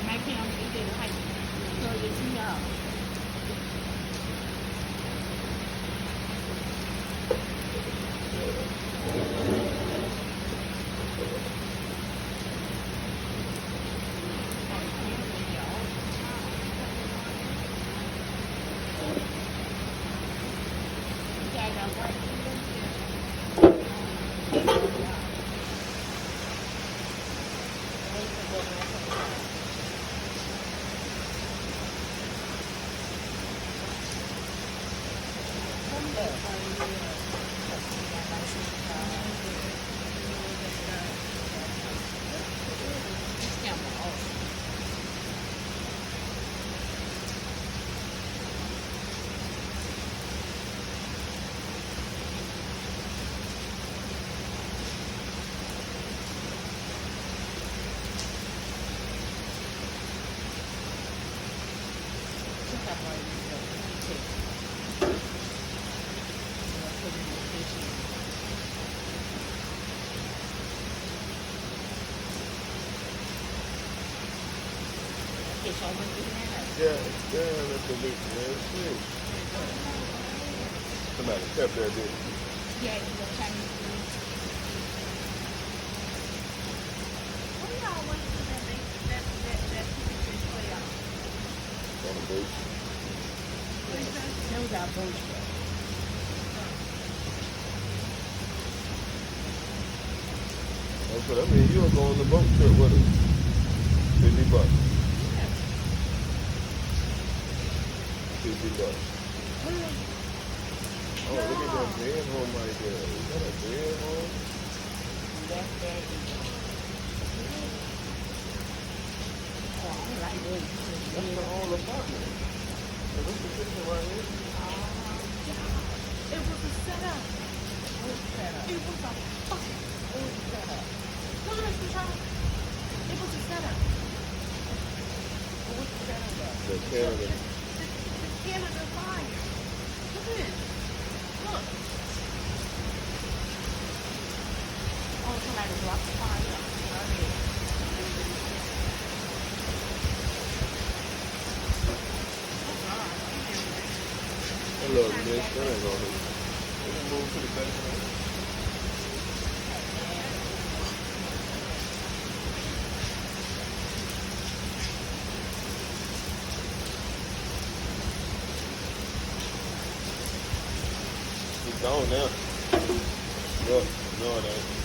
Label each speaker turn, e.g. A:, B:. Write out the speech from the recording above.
A: 买平常一对的还可以听的。
B: Yeah, that's the big man. Shit. Somebody kept that, didn't they?
A: Yeah, you were Chinese food. What do y'all want to do that chicken play out?
B: On the beach.
A: That was our boat trip.
B: That's what I mean. You were going on the boat trip with us. $50. $50. Oh, look at that bed home right there. Is that a bed home?
A: That's that. Oh, I don't like this.
B: That's the whole apartment. So this the kitchen right here.
A: It was a setup. It was a fucking setup. Look at this, child. It was a setup. What's the setup about?
B: The Canada.
A: The Canada fire. Look at this. Look. Oh, somebody dropped the fire.
B: Hello, Miss. That ain't gonna hurt. We can move to the basement. It's gone now. Look, no, it ain't.